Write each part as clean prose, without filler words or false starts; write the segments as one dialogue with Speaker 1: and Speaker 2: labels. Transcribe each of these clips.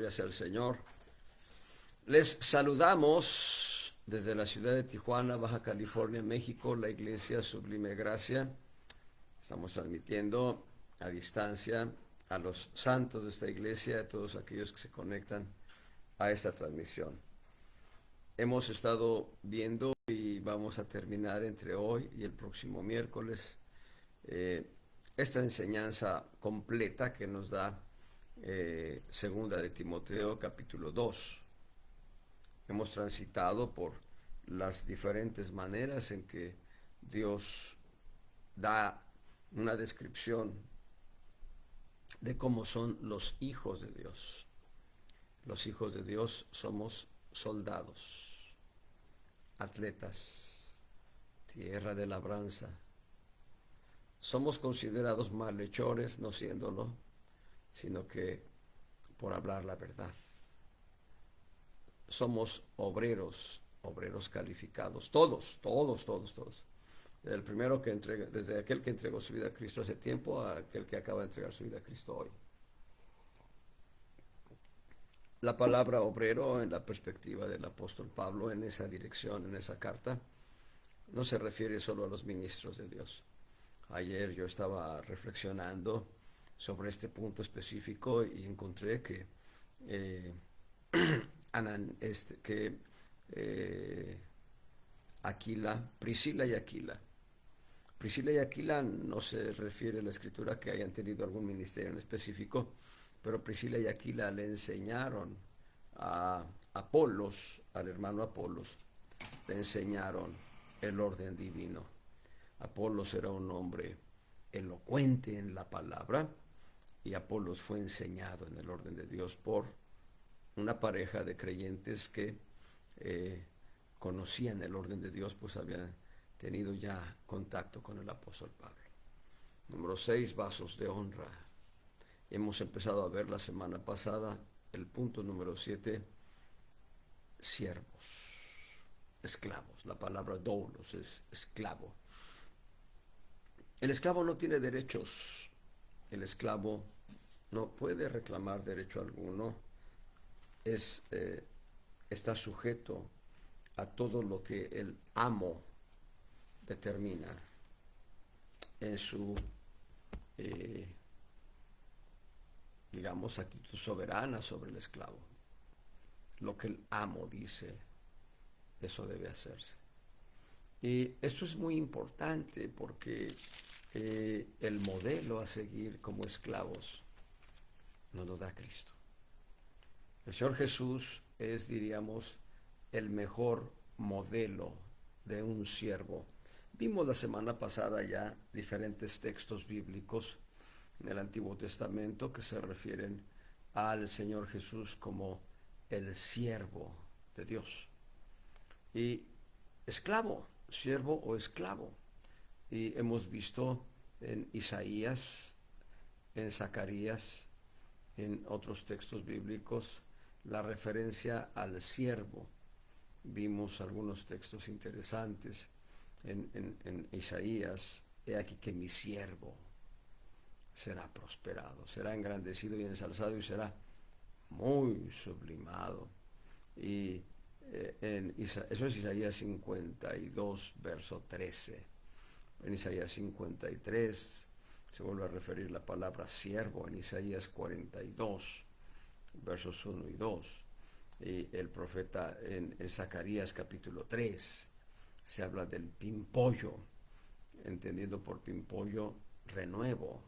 Speaker 1: Gloria sea al Señor. Les saludamos desde la ciudad de Tijuana, Baja California, México, la Iglesia Sublime Gracia. Estamos transmitiendo a distancia a los santos de esta iglesia, a todos aquellos que se conectan a esta transmisión. Hemos estado viendo y vamos a terminar entre hoy y el próximo miércoles eh, esta enseñanza completa que nos da segunda de Timoteo capítulo 2. Hemos transitado por las diferentes maneras en que Dios da una descripción de cómo son los hijos de Dios. Los hijos de Dios somos soldados, atletas, tierra de labranza. Somos considerados malhechores, no siéndolo, sino que por hablar la verdad. Somos obreros calificados, todos. Desde el primero que entrega, desde aquel que entregó su vida a Cristo hace tiempo a aquel que acaba de entregar su vida a Cristo hoy. La palabra obrero, en la perspectiva del apóstol Pablo, en esa dirección, en esa carta, no se refiere solo a los ministros de Dios. Ayer yo estaba reflexionando sobre este punto específico y encontré que eh, que Priscila y Aquila no se refiere a la escritura que hayan tenido algún ministerio en específico, pero Priscila y Aquila le enseñaron a Apolos, al hermano Apolos, le enseñaron el orden divino. Apolos era un hombre elocuente en la palabra y Apolos fue enseñado en el orden de Dios por una pareja de creyentes que conocían el orden de Dios, pues habían tenido ya contacto con el apóstol Pablo. Número 6, vasos de honra. Hemos empezado a ver la semana pasada el punto número 7, siervos, esclavos. La palabra doulos es esclavo. El esclavo no tiene derechos. El esclavo no puede reclamar derecho alguno. Está sujeto a todo lo que el amo determina en su, eh, digamos, actitud soberana sobre el esclavo. Lo que el amo dice, eso debe hacerse. Y esto es muy importante porque el modelo a seguir como esclavos nos lo da Cristo. El Señor Jesús es, diríamos, el mejor modelo de un siervo. Vimos la semana pasada ya diferentes textos bíblicos en el Antiguo Testamento que se refieren al Señor Jesús como el siervo de Dios. Y esclavo, siervo o esclavo. Y hemos visto en Isaías, en Zacarías, en otros textos bíblicos, la referencia al siervo. Vimos algunos textos interesantes en Isaías. He aquí que mi siervo será prosperado, será engrandecido y ensalzado y será muy sublimado. Y eso es Isaías 52, verso 13. En Isaías 53 se vuelve a referir la palabra siervo, en Isaías 42, versos 1 y 2. Y el profeta en Zacarías capítulo 3 se habla del pimpollo, entendiendo por pimpollo renuevo,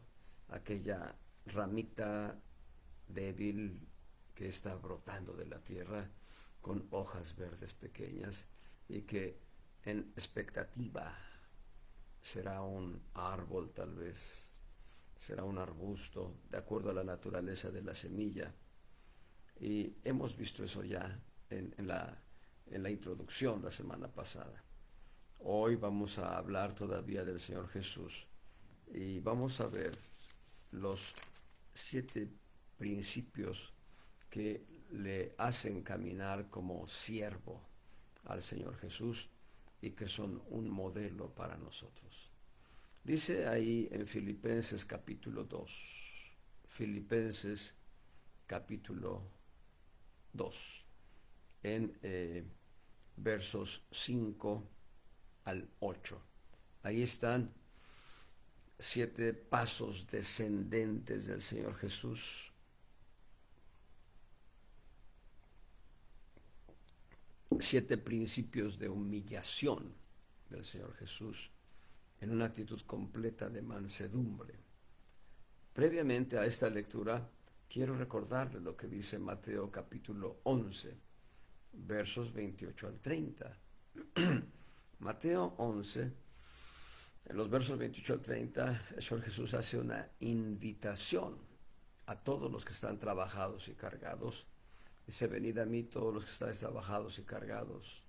Speaker 1: aquella ramita débil que está brotando de la tierra con hojas verdes pequeñas y que en expectativa será un árbol, tal vez será un arbusto de acuerdo a la naturaleza de la semilla. Y hemos visto eso ya en la introducción la semana pasada. Hoy vamos a hablar todavía del Señor Jesús y vamos a ver los 7 principios que le hacen caminar como siervo al Señor Jesús y que son un modelo para nosotros. Dice ahí en Filipenses capítulo 2, Filipenses capítulo 2, en versos 5 al 8. Ahí están 7 pasos descendentes del Señor Jesús. 7 principios de humillación del Señor Jesús en una actitud completa de mansedumbre. Previamente a esta lectura, quiero recordarles lo que dice Mateo capítulo 11, versos 28 al 30. Mateo 11, en los versos 28 al 30, el Señor Jesús hace una invitación a todos los que están trabajados y cargados. Dice: venid a mí todos los que estáis trabajados y cargados,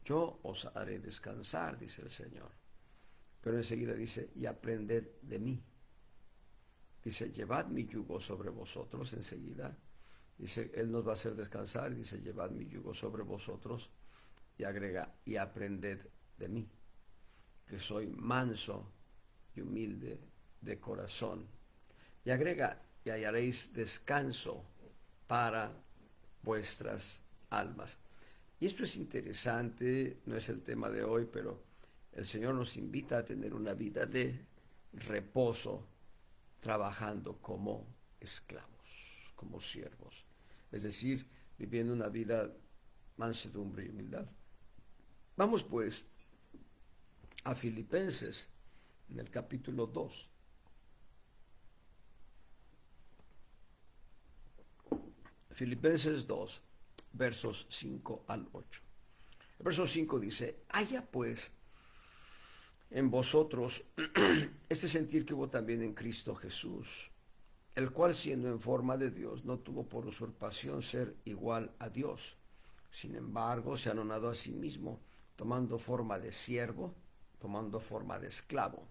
Speaker 1: yo os haré descansar, dice el Señor. Pero enseguida dice: y aprended de mí. Dice: llevad mi yugo sobre vosotros. Enseguida dice: Él nos va a hacer descansar. Dice: llevad mi yugo sobre vosotros. Y agrega: y aprended de mí, que soy manso y humilde de corazón. Y agrega: y hallaréis descanso para vuestras almas. Y esto es interesante, no es el tema de hoy, pero el Señor nos invita a tener una vida de reposo, trabajando como esclavos, como siervos. Es decir, viviendo una vida mansedumbre y humildad. Vamos pues a Filipenses, en el capítulo 2. Filipenses 2, versos 5 al 8. El verso 5 dice: haya pues en vosotros este sentir que hubo también en Cristo Jesús, el cual, siendo en forma de Dios, no tuvo por usurpación ser igual a Dios. Sin embargo, se anonadó a sí mismo, tomando forma de siervo, tomando forma de esclavo,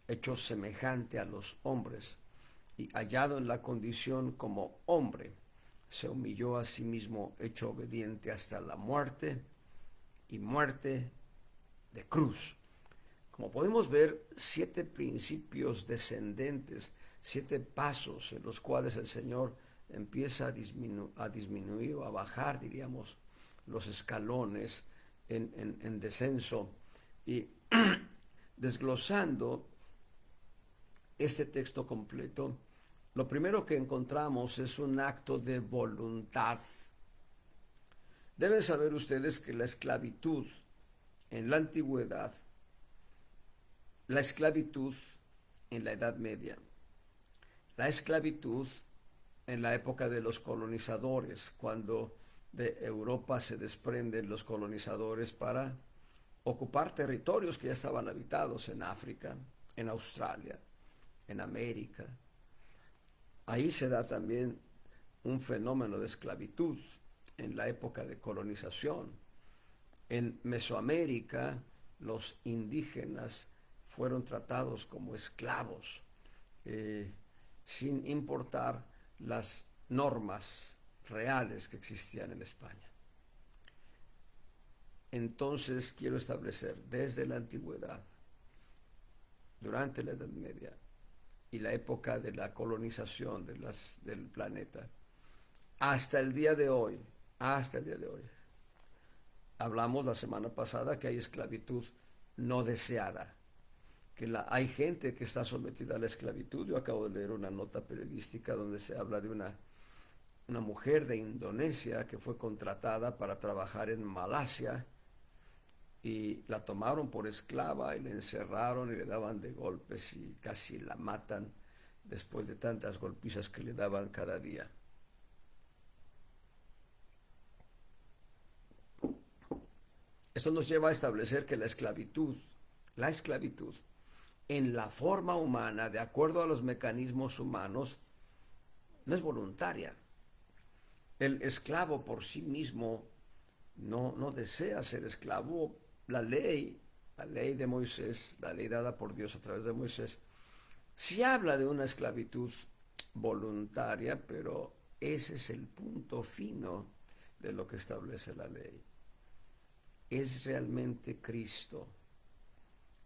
Speaker 1: hecho semejante a los hombres, y hallado en la condición como hombre, se humilló a sí mismo, hecho obediente hasta la muerte, y muerte de cruz. Como podemos ver, 7 principios descendentes, 7 pasos en los cuales el Señor empieza a disminuir o a bajar, diríamos, los escalones en descenso. Y desglosando este texto completo, lo primero que encontramos es un acto de voluntad. Deben saber ustedes que la esclavitud en la antigüedad, la esclavitud en la Edad Media, la esclavitud en la época de los colonizadores, cuando de Europa se desprenden los colonizadores para ocupar territorios que ya estaban habitados en África, en Australia, en América. Ahí se da también un fenómeno de esclavitud en la época de colonización. En Mesoamérica, los indígenas fueron tratados como esclavos, sin importar las normas reales que existían en España. Entonces quiero establecer, desde la antigüedad, durante la Edad Media y la época de la colonización del planeta, hasta el día de hoy, hablamos la semana pasada que hay esclavitud no deseada, que hay gente que está sometida a la esclavitud. Yo acabo de leer una nota periodística donde se habla de una mujer de Indonesia que fue contratada para trabajar en Malasia, y la tomaron por esclava y la encerraron y le daban de golpes y casi la matan después de tantas golpizas que le daban cada día. Esto nos lleva a establecer que la esclavitud en la forma humana, de acuerdo a los mecanismos humanos, no es voluntaria. El esclavo por sí mismo no desea ser esclavo. La ley de Moisés, la ley dada por Dios a través de Moisés, sí habla de una esclavitud voluntaria, pero ese es el punto fino de lo que establece la ley. ¿Es realmente Cristo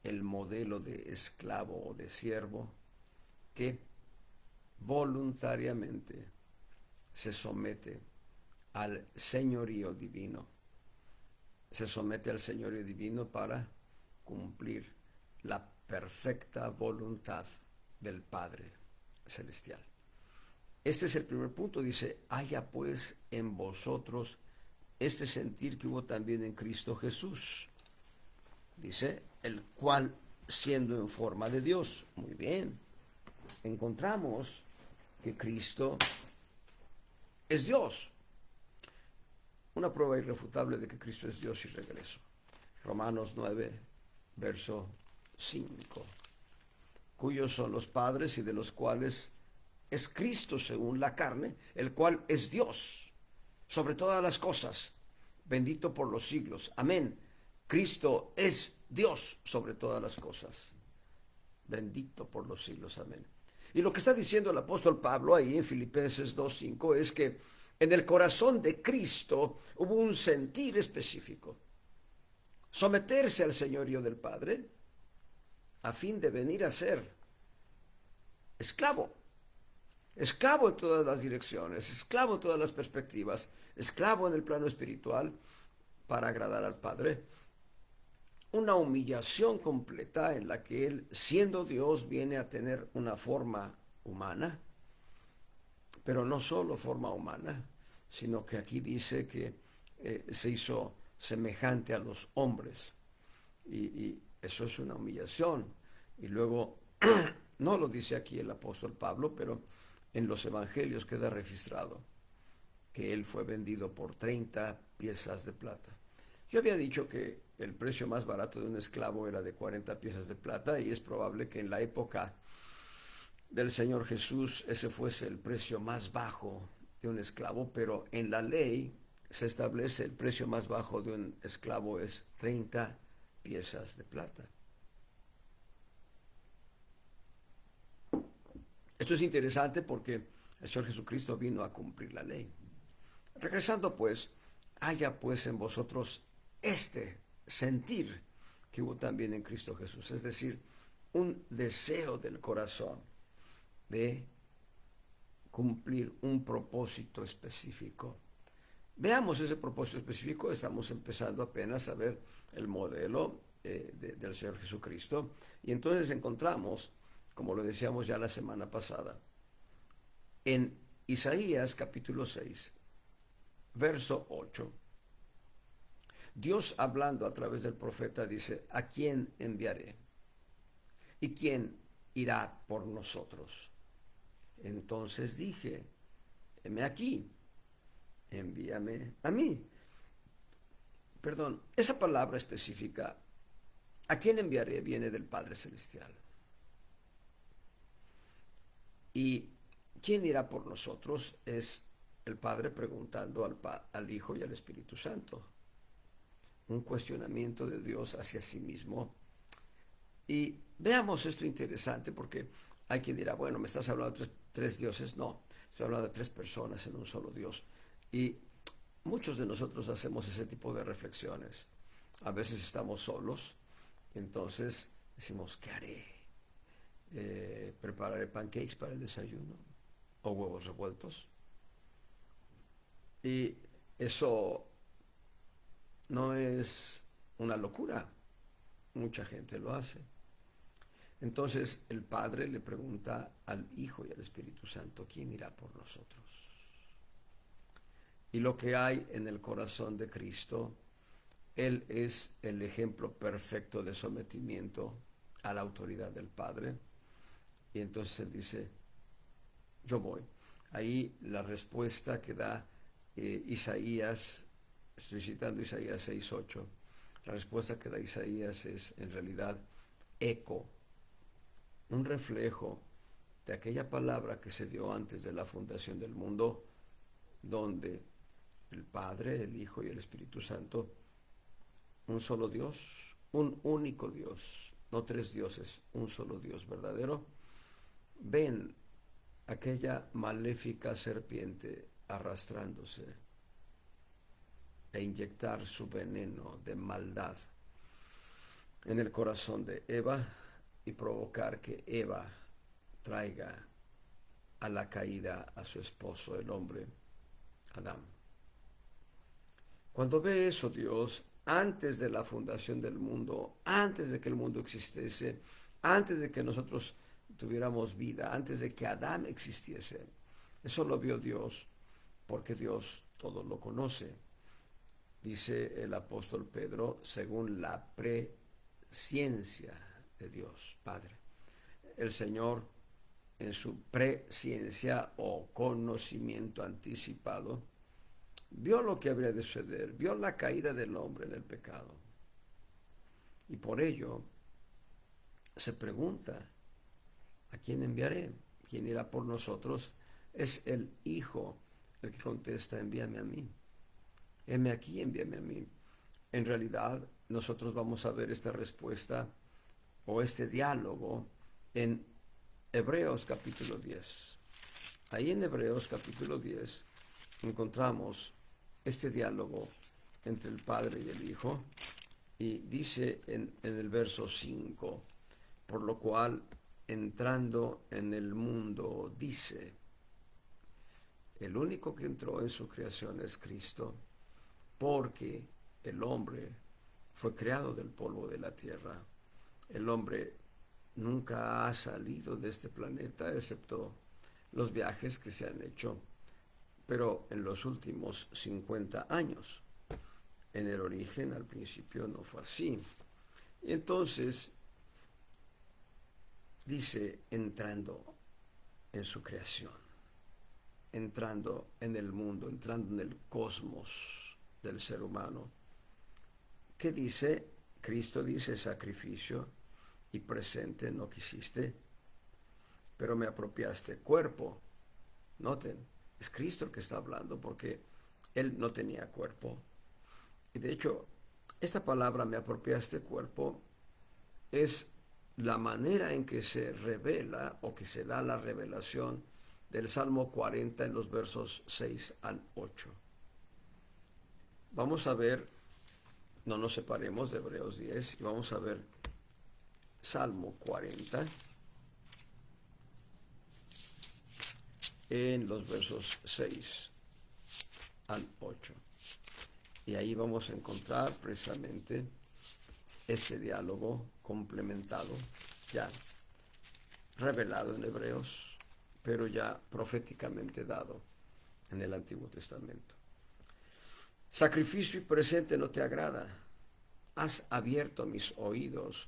Speaker 1: el modelo de esclavo o de siervo que voluntariamente se somete al señorío divino. Se somete al señorío divino para cumplir la perfecta voluntad del Padre Celestial. Este es el primer punto, dice, haya pues en vosotros este sentir que hubo también en Cristo Jesús. Dice, el cual siendo en forma de Dios. Muy bien, encontramos que Cristo es Dios. Una prueba irrefutable de que Cristo es Dios y regreso. Romanos 9, verso 5. Cuyos son los padres y de los cuales es Cristo según la carne, el cual es Dios sobre todas las cosas, bendito por los siglos. Amén. Cristo es Dios sobre todas las cosas, bendito por los siglos. Amén. Y lo que está diciendo el apóstol Pablo ahí en Filipenses 2:5 es que en el corazón de Cristo hubo un sentir específico. Someterse al señorío del Padre a fin de venir a ser esclavo. Esclavo en todas las direcciones, esclavo en todas las perspectivas, esclavo en el plano espiritual para agradar al Padre. Una humillación completa en la que Él, siendo Dios, viene a tener una forma humana, pero no solo forma humana, sino que aquí dice que se hizo semejante a los hombres. Y eso es una humillación. Y luego, no lo dice aquí el apóstol Pablo, pero en los evangelios queda registrado que él fue vendido por 30 piezas de plata. Yo había dicho que el precio más barato de un esclavo era de 40 piezas de plata y es probable que en la época del Señor Jesús ese fuese el precio más bajo de un esclavo, pero en la ley se establece el precio más bajo de un esclavo es 30 piezas de plata. Esto es interesante porque el Señor Jesucristo vino a cumplir la ley. Regresando pues, haya pues en vosotros este sentir que hubo también en Cristo Jesús, es decir, un deseo del corazón de cumplir un propósito específico. Veamos ese propósito específico. Estamos empezando apenas a ver el modelo del Señor Jesucristo y entonces encontramos, como lo decíamos ya la semana pasada, en Isaías capítulo 6, verso 8, Dios hablando a través del profeta dice, ¿a quién enviaré? ¿Y quién irá por nosotros? Entonces dije, heme aquí, envíame a mí. Perdón, esa palabra específica, ¿a quién enviaré? Viene del Padre Celestial. ¿Y quién irá por nosotros? Es el Padre preguntando al Hijo y al Espíritu Santo. Un cuestionamiento de Dios hacia sí mismo. Y veamos esto interesante porque hay quien dirá, bueno, me estás hablando de tres dioses. No, estoy hablando de tres personas en un solo Dios. Y muchos de nosotros hacemos ese tipo de reflexiones. A veces estamos solos, entonces decimos, ¿qué haré? Prepararé pancakes para el desayuno o huevos revueltos. Y eso no es una locura. Mucha gente lo hace. Entonces el Padre le pregunta al Hijo y al Espíritu Santo, ¿quién irá por nosotros? Y lo que hay en el corazón de Cristo, Él es el ejemplo perfecto de sometimiento a la autoridad del Padre. Y entonces Él dice, yo voy. Ahí la respuesta que da Isaías, estoy citando Isaías 6:8, la respuesta que da Isaías es en realidad eco, un reflejo de aquella palabra que se dio antes de la fundación del mundo, donde el Padre, el Hijo y el Espíritu Santo, un solo Dios, un único Dios, no tres dioses, un solo Dios verdadero, ven aquella maléfica serpiente arrastrándose e inyectar su veneno de maldad en el corazón de Eva y provocar que Eva traiga a la caída a su esposo, el hombre, Adán. Cuando ve eso Dios, antes de la fundación del mundo, antes de que el mundo existiese, antes de que nosotros tuviéramos vida, antes de que Adán existiese, eso lo vio Dios, porque Dios todo lo conoce. Dice el apóstol Pedro, según la presciencia de Dios Padre. El Señor, en su presciencia o conocimiento anticipado, vio lo que habría de suceder, vio la caída del hombre en el pecado. Y por ello se pregunta, ¿a quién enviaré? ¿Quién irá por nosotros? Es el Hijo el que contesta, envíame a mí. Heme aquí, envíame a mí. En realidad, nosotros vamos a ver esta respuesta o este diálogo en Hebreos capítulo 10. Ahí en Hebreos capítulo 10 encontramos este diálogo entre el Padre y el Hijo, y dice en el verso 5, por lo cual entrando en el mundo dice, el único que entró en su creación es Cristo, porque el hombre fue creado del polvo de la tierra. El hombre nunca ha salido de este planeta, excepto los viajes que se han hecho, pero en los últimos 50 años. En el origen, al principio, no fue así. Y entonces, dice, entrando en su creación, entrando en el mundo, entrando en el cosmos del ser humano. ¿Qué dice? Cristo dice, sacrificio y presente no quisiste, pero me apropiaste cuerpo. Noten, es Cristo el que está hablando porque él no tenía cuerpo. Y de hecho, esta palabra me apropiaste cuerpo es la manera en que se revela o que se da la revelación del Salmo 40 en los versos 6 al 8. Vamos a ver, no nos separemos de Hebreos 10 y vamos a ver Salmo 40 en los versos 6 al 8. Y ahí vamos a encontrar precisamente ese diálogo complementado, ya revelado en Hebreos, pero ya proféticamente dado en el Antiguo Testamento. Sacrificio y presente no te agrada. Has abierto mis oídos.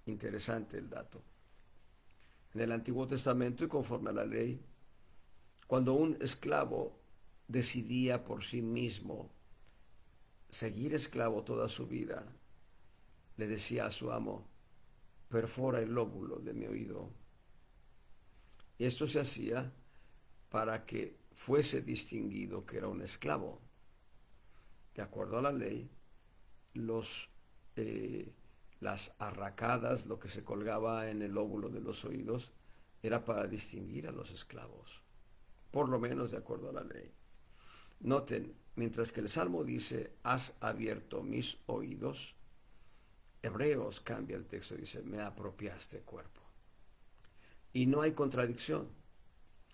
Speaker 1: Interesante el dato. En el Antiguo Testamento y conforme a la ley, cuando un esclavo decidía por sí mismo seguir esclavo toda su vida, le decía a su amo, perfora el lóbulo de mi oído. Y esto se hacía para que fuese distinguido que era un esclavo. De acuerdo a la ley, los, las arracadas, lo que se colgaba en el lóbulo de los oídos, era para distinguir a los esclavos, por lo menos de acuerdo a la ley. Noten, mientras que el Salmo dice, has abierto mis oídos, Hebreos cambia el texto y dice, me apropiaste cuerpo. Y no hay contradicción.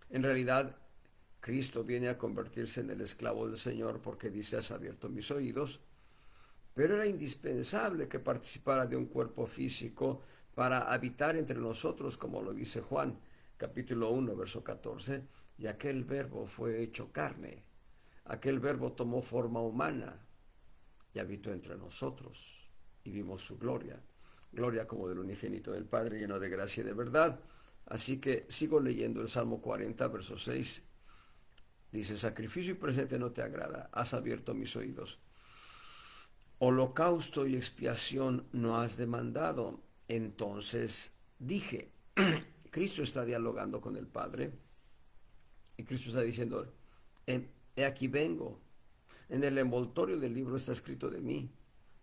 Speaker 1: En realidad, Cristo viene a convertirse en el esclavo del Señor porque dice, has abierto mis oídos, pero era indispensable que participara de un cuerpo físico para habitar entre nosotros, como lo dice Juan, capítulo 1, verso 14, y aquel verbo fue hecho carne, aquel verbo tomó forma humana y habitó entre nosotros, y vimos su gloria, gloria como del unigénito del Padre, lleno de gracia y de verdad. Así que sigo leyendo el Salmo 40, verso 6. Dice, sacrificio y presente no te agrada, has abierto mis oídos. Holocausto y expiación no has demandado. Entonces dije, Cristo está dialogando con el Padre y Cristo está diciendo, he aquí vengo. En el envoltorio del libro está escrito de mí.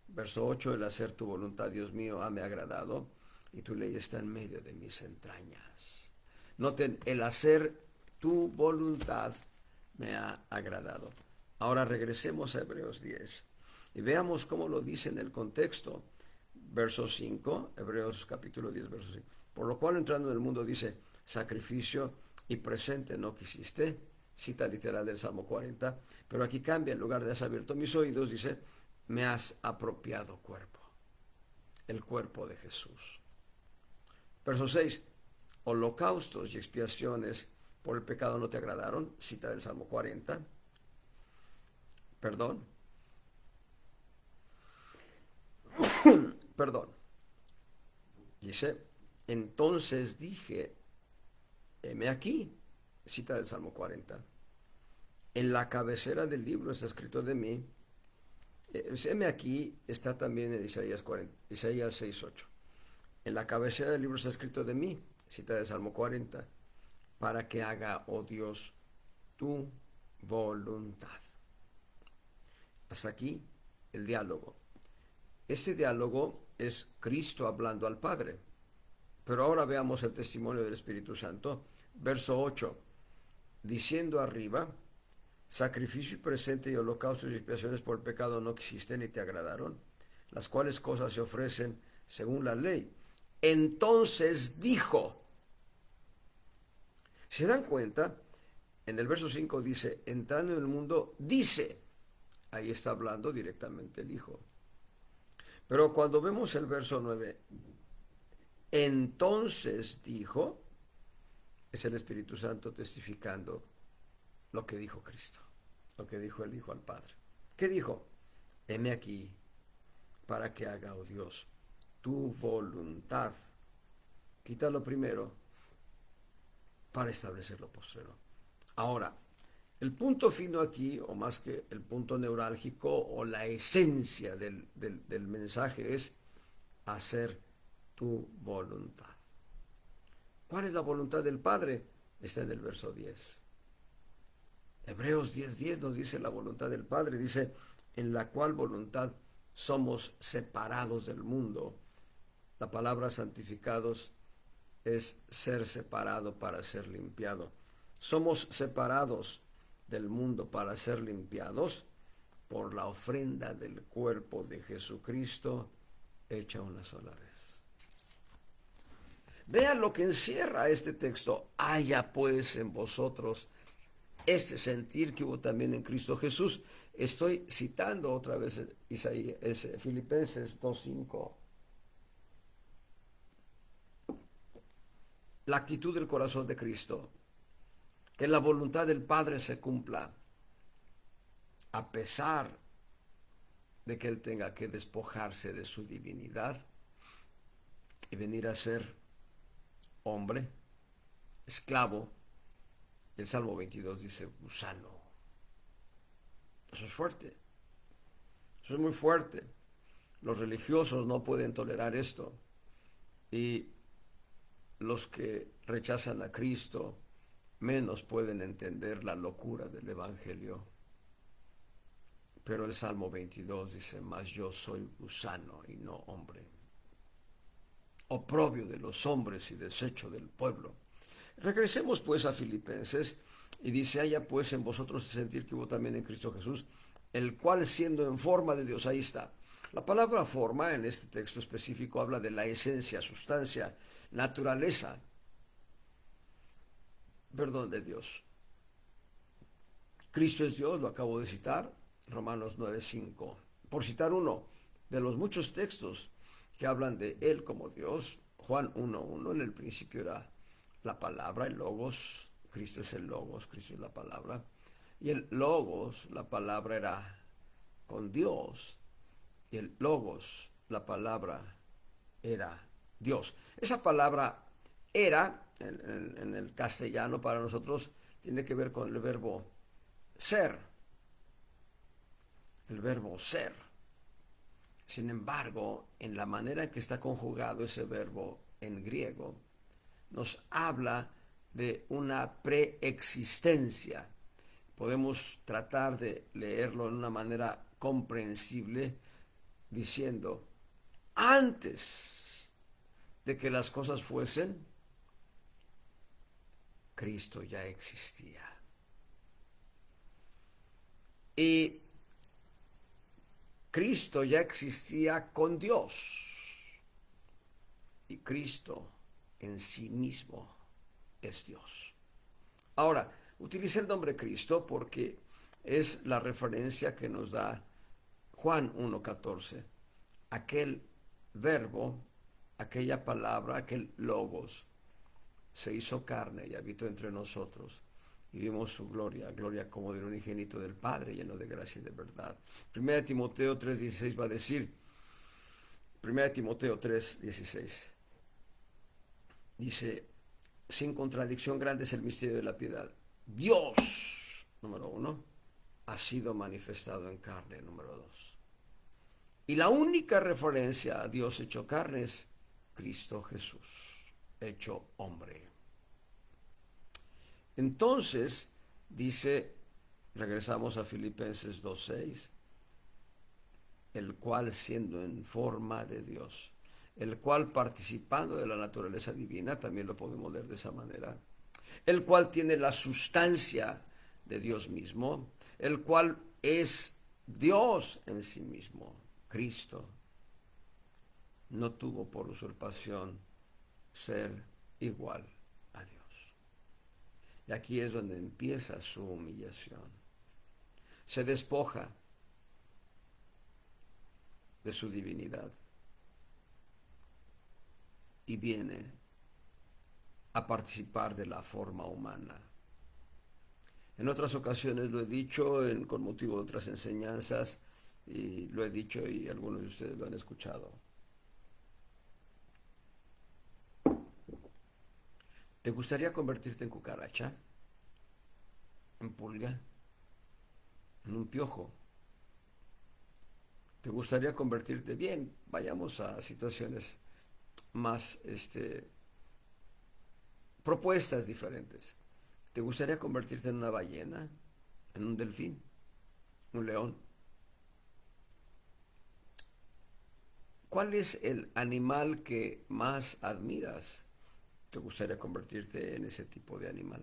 Speaker 1: Verso 8, el hacer tu voluntad, Dios mío, me agradado y tu ley está en medio de mis entrañas. Noten, el hacer tu voluntad me ha agradado. Ahora regresemos a Hebreos 10 y veamos cómo lo dice en el contexto. Verso 5, Hebreos capítulo 10, verso 5. Por lo cual entrando en el mundo dice, sacrificio y presente no quisiste, cita literal del Salmo 40, pero aquí cambia, en lugar de has abierto mis oídos, dice, me has apropiado cuerpo, el cuerpo de Jesús. Verso 6, holocaustos y expiaciones por el pecado no te agradaron, cita del Salmo 40, perdón, perdón, dice, entonces dije, heme aquí, cita del Salmo 40, en la cabecera del libro está escrito de mí, heme aquí está también en Isaías 6:8. En la cabecera del libro está escrito de mí, cita del Salmo 40, para que haga, oh Dios, tu voluntad. Hasta aquí el diálogo. Ese diálogo es Cristo hablando al Padre. Pero ahora veamos el testimonio del Espíritu Santo. Verso 8. Diciendo arriba, sacrificio y presente y holocaustos y expiaciones por el pecado no existen y te agradaron, las cuales cosas se ofrecen según la ley. Entonces dijo, si se dan cuenta, en el verso 5 dice, entrando en el mundo, dice, ahí está hablando directamente el Hijo. Pero cuando vemos el verso 9, entonces dijo, es el Espíritu Santo testificando lo que dijo Cristo, lo que dijo el Hijo al Padre. ¿Qué dijo? Heme aquí para que haga, oh Dios, tu voluntad. Quita lo primero para establecer lo postrero. Ahora, el punto fino aquí, o más que el punto neurálgico o la esencia del mensaje es hacer tu voluntad. ¿Cuál es la voluntad del Padre? Está en el verso 10. Hebreos 10:10 nos dice la voluntad del Padre, dice, en la cual voluntad somos separados del mundo. La palabra santificados es ser separado para ser limpiado. Somos separados del mundo para ser limpiados por la ofrenda del cuerpo de Jesucristo hecha una sola vez. Vean lo que encierra este texto. Haya pues en vosotros este sentir que hubo también en Cristo Jesús. Estoy citando otra vez Isaías, Filipenses 2:5. La actitud del corazón de Cristo, que la voluntad del Padre se cumpla, a pesar de que Él tenga que despojarse de su divinidad y venir a ser hombre, esclavo. El Salmo 22 dice gusano. Eso es fuerte. Eso es muy fuerte. Los religiosos no pueden tolerar esto. Y los que rechazan a Cristo menos pueden entender la locura del Evangelio. Pero el Salmo 22 dice, mas yo soy gusano y no hombre, oprobio de los hombres y desecho del pueblo. Regresemos pues a Filipenses y dice, haya pues en vosotros sentir que hubo también en Cristo Jesús, el cual siendo en forma de Dios, ahí está. La palabra forma en este texto específico habla de la esencia, sustancia, naturaleza, perdón, de Dios. Cristo es Dios, lo acabo de citar, Romanos 9:5. Por citar uno de los muchos textos que hablan de Él como Dios, Juan 1:1, en el principio era la palabra, el logos, Cristo es el logos, Cristo es la palabra, y el logos, la palabra era con Dios, y el logos, la palabra era Dios. Esa palabra era, en el castellano para nosotros, tiene que ver con el verbo ser, el verbo ser. Sin embargo, en la manera en que está conjugado ese verbo en griego, nos habla de una preexistencia. Podemos tratar de leerlo en una manera comprensible diciendo, antes de que las cosas fuesen, Cristo ya existía. Y Cristo ya existía con Dios. Cristo en sí mismo es Dios. Ahora, Utilicé el nombre Cristo porque es la referencia que nos da Juan 1:14. Aquel verbo, aquella palabra, aquel logos, se hizo carne y habitó entre nosotros. Y vimos su gloria, gloria como del unigénito del Padre, lleno de gracia y de verdad. 1 Timoteo 3:16 va a decir, 1 Timoteo 3:16, dice, sin contradicción grande es el misterio de la piedad. Dios, número uno, ha sido manifestado en carne, número dos. Y la única referencia a Dios hecho carne es Cristo Jesús, hecho hombre. Entonces, dice, regresamos a Filipenses 2:6, el cual siendo en forma de Dios, el cual participando de la naturaleza divina, también lo podemos leer de esa manera, el cual tiene la sustancia de Dios mismo, el cual es Dios en sí mismo, Cristo, no tuvo por usurpación ser igual a Dios. Y aquí es donde empieza su humillación. Se despoja de su divinidad y viene a participar de la forma humana. En otras ocasiones lo he dicho con motivo de otras enseñanzas, y lo he dicho y algunos de ustedes lo han escuchado. ¿Te gustaría convertirte en cucaracha? ¿En pulga? ¿En un piojo? ¿Te gustaría convertirte? Bien, vayamos a situaciones más, propuestas diferentes. ¿Te gustaría convertirte en una ballena? ¿En un delfín? ¿Un león? ¿Cuál es el animal que más admiras? ¿Te gustaría convertirte en ese tipo de animal?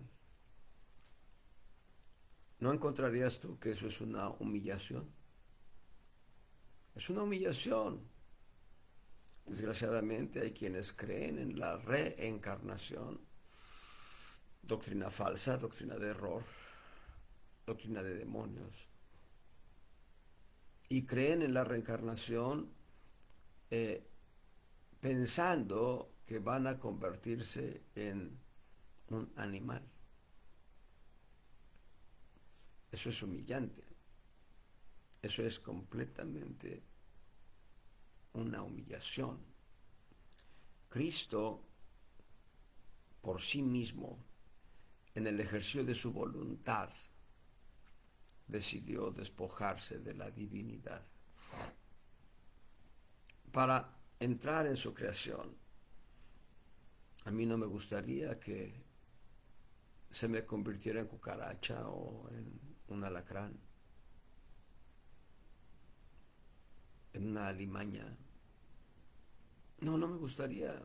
Speaker 1: ¿No encontrarías tú que eso es una humillación? Es una humillación. Desgraciadamente hay quienes creen en la reencarnación, doctrina falsa, doctrina de error, doctrina de demonios, y creen en la reencarnación eh, pensando que van a convertirse en un animal. Eso es humillante. Eso es completamente una humillación. Cristo, por sí mismo, en el ejercicio de su voluntad, decidió despojarse de la divinidad para entrar en su creación. A mí no me gustaría que se me convirtiera en cucaracha o en un alacrán, en una alimaña. No, no me gustaría.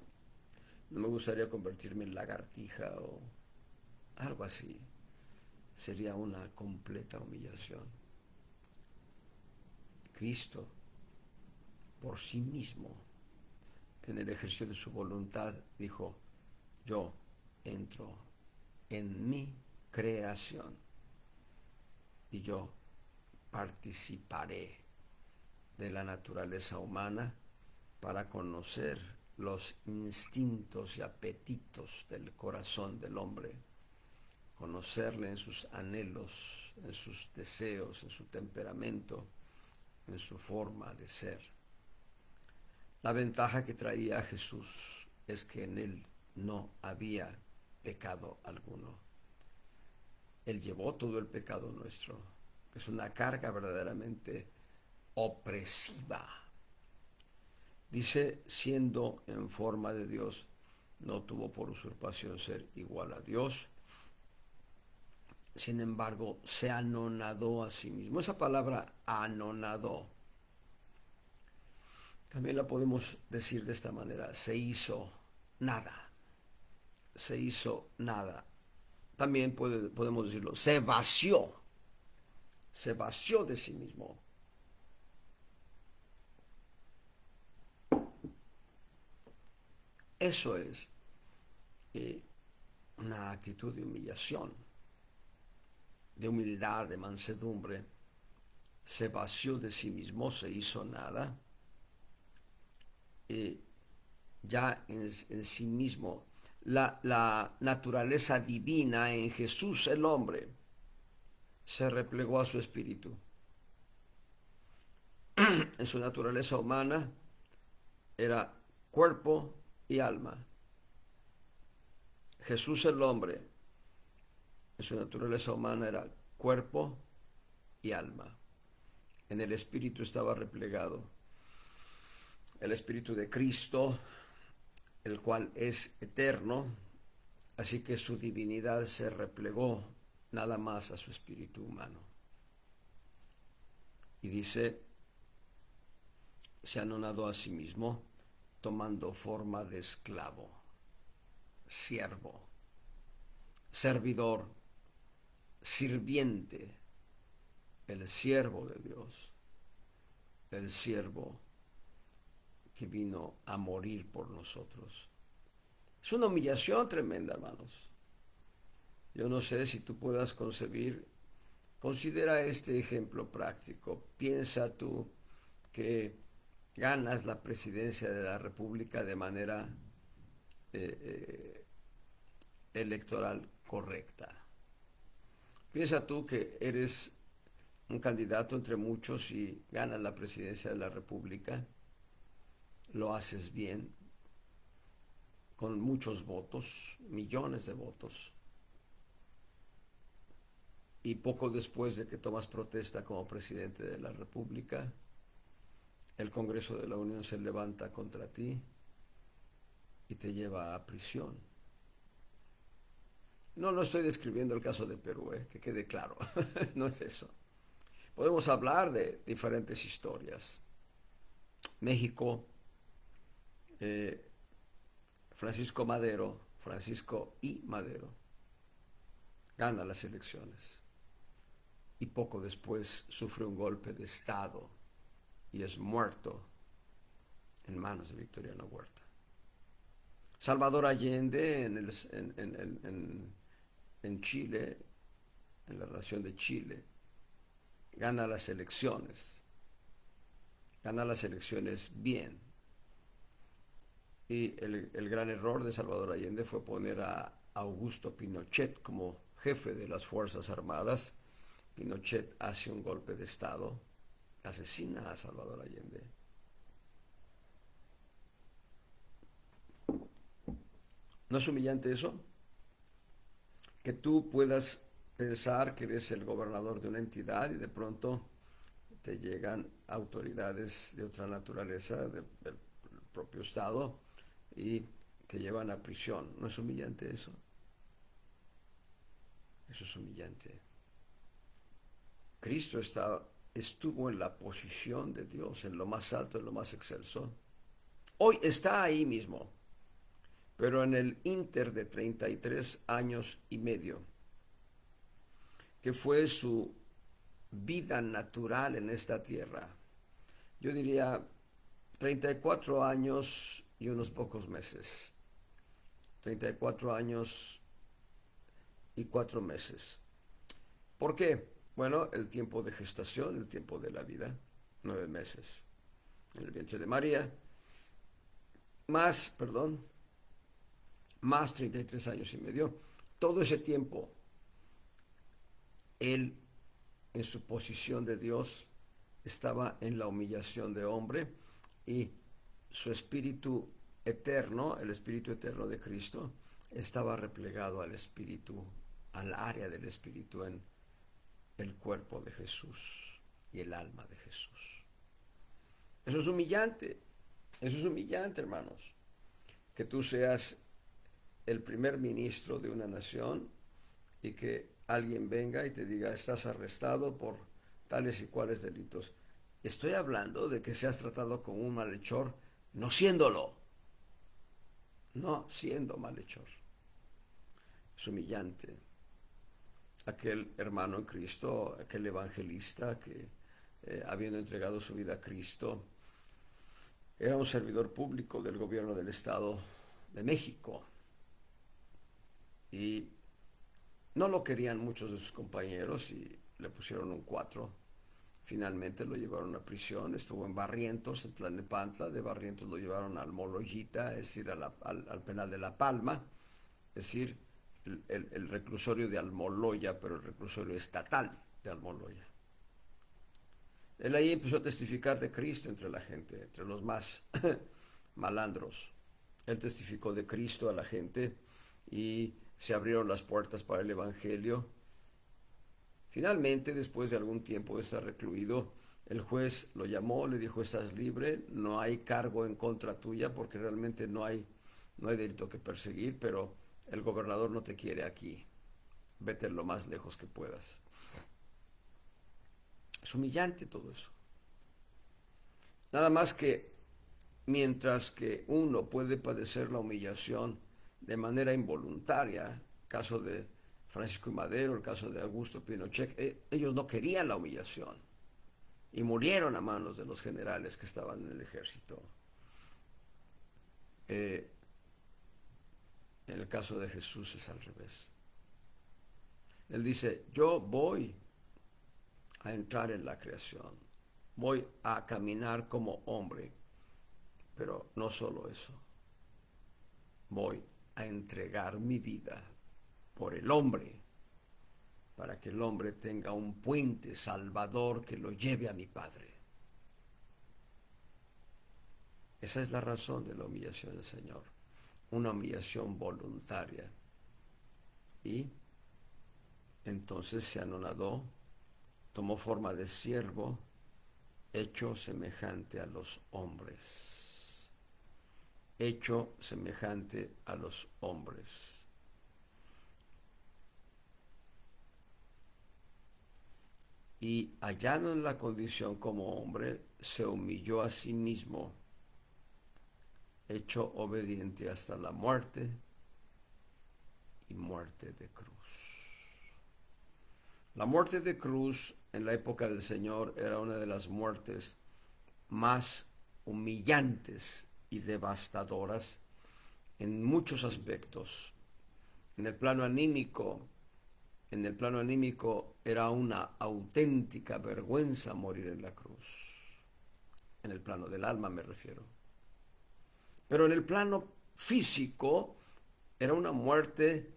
Speaker 1: No me gustaría convertirme en lagartija o algo así. Sería una completa humillación. Cristo, por sí mismo, en el ejercicio de su voluntad, dijo, yo entro en mi creación y yo participaré de la naturaleza humana para conocer los instintos y apetitos del corazón del hombre, conocerle en sus anhelos, en sus deseos, en su temperamento, en su forma de ser. La ventaja que traía Jesús es que en él no había pecado alguno. Él llevó todo el pecado nuestro, que es una carga verdaderamente opresiva. Dice, siendo en forma de Dios, no tuvo por usurpación ser igual a Dios. Sin embargo, se anonadó a sí mismo. Esa palabra anonadó, también la podemos decir de esta manera, se hizo nada. Se hizo nada. También podemos decirlo, se vació de sí mismo. Eso es una actitud de humillación. de humildad, de mansedumbre, se vació de sí mismo, se hizo nada, y ya en sí mismo, la naturaleza divina en Jesús el hombre se replegó a su espíritu. En su naturaleza humana era cuerpo y alma. Jesús el hombre, en su naturaleza humana era cuerpo y alma. En el espíritu estaba replegado el espíritu de Cristo, el cual es eterno, así que su divinidad se replegó nada más a su espíritu humano. Y dice, se anonadó a sí mismo, tomando forma de esclavo, siervo, servidor, sirviente, el siervo de Dios, el siervo que vino a morir por nosotros. Es una humillación tremenda, hermanos. Yo no sé si tú puedas concebir, considera este ejemplo práctico. Piensa tú que ganas la presidencia de la República de manera electoral correcta. Piensa tú que eres un candidato entre muchos y ganas la presidencia de la República, lo haces bien, con muchos votos, millones de votos, y poco después de que tomas protesta como presidente de la República, el Congreso de la Unión se levanta contra ti y te lleva a prisión. No lo estoy describiendo el caso de Perú, que quede claro, no es eso. Podemos hablar de diferentes historias. México, eh, Francisco I. Madero, gana las elecciones y poco después sufre un golpe de Estado y es muerto en manos de Victoriano Huerta. Salvador Allende en Chile, en la nación de Chile, gana las elecciones bien. Y el gran error de Salvador Allende fue poner a Augusto Pinochet como jefe de las Fuerzas Armadas. Pinochet hace un golpe de Estado, asesina a Salvador Allende. ¿No es humillante eso? Que tú puedas pensar que eres el gobernador de una entidad y de pronto te llegan autoridades de otra naturaleza, del propio Estado, y te llevan a prisión. ¿No es humillante eso? Eso es humillante. Cristo estuvo en la posición de Dios, en lo más alto, en lo más excelso. Hoy está ahí mismo, pero en el inter de 33 años y medio, que fue su vida natural en esta tierra. Yo diría 34 años y unos pocos meses. 34 años y 4 meses. ¿Por qué? Bueno, el tiempo de gestación, el tiempo de la vida, 9 meses. En el vientre de María, más 33 años y medio. Todo ese tiempo, él, en su posición de Dios, estaba en la humillación de hombre y su espíritu eterno, el espíritu eterno de Cristo, estaba replegado al espíritu, al área del espíritu en el cuerpo de Jesús y el alma de Jesús. Eso es humillante, hermanos, que tú seas el primer ministro de una nación y que alguien venga y te diga, estás arrestado por tales y cuales delitos. Estoy hablando de que seas tratado como un malhechor, no siéndolo, no siendo malhechor. Es humillante. Aquel hermano en Cristo, aquel evangelista que, habiendo entregado su vida a Cristo, era un servidor público del gobierno del Estado de México y No lo querían muchos de sus compañeros y le pusieron un 4. Finalmente lo llevaron a prisión, estuvo en Barrientos, en Tlalnepantla. De Barrientos lo llevaron al Moloyita, es decir, al penal de La Palma, es decir, el reclusorio de Almoloya, pero el reclusorio estatal de Almoloya. Él ahí empezó a testificar de Cristo entre la gente, entre los más malandros. Él testificó de Cristo a la gente y se abrieron las puertas para el Evangelio. Finalmente, después de algún tiempo de estar recluido, el juez lo llamó, le dijo: estás libre, no hay cargo en contra tuya porque realmente no hay delito que perseguir, pero el gobernador no te quiere aquí. Vete lo más lejos que puedas. Es humillante todo eso. Nada más que mientras que uno puede padecer la humillación de manera involuntaria, caso de Francisco I. Madero, el caso de Augusto Pinochet, ellos no querían la humillación y murieron a manos de los generales que estaban en el ejército. En el caso de Jesús es al revés. Él dice: yo voy a entrar en la creación, voy a caminar como hombre, pero no solo eso, voy a entregar mi vida por el hombre, para que el hombre tenga un puente salvador que lo lleve a mi Padre. Esa es la razón de la humillación del Señor, una humillación voluntaria. Y entonces se anonadó, tomó forma de siervo, hecho semejante a los hombres. Hecho semejante a los hombres. Y hallado en la condición como hombre, se humilló a sí mismo, hecho obediente hasta la muerte y muerte de cruz. La muerte de cruz en la época del Señor era una de las muertes más humillantes y devastadoras en muchos aspectos. En el plano anímico, era una auténtica vergüenza morir en la cruz. En el plano del alma me refiero. Pero en el plano físico era una muerte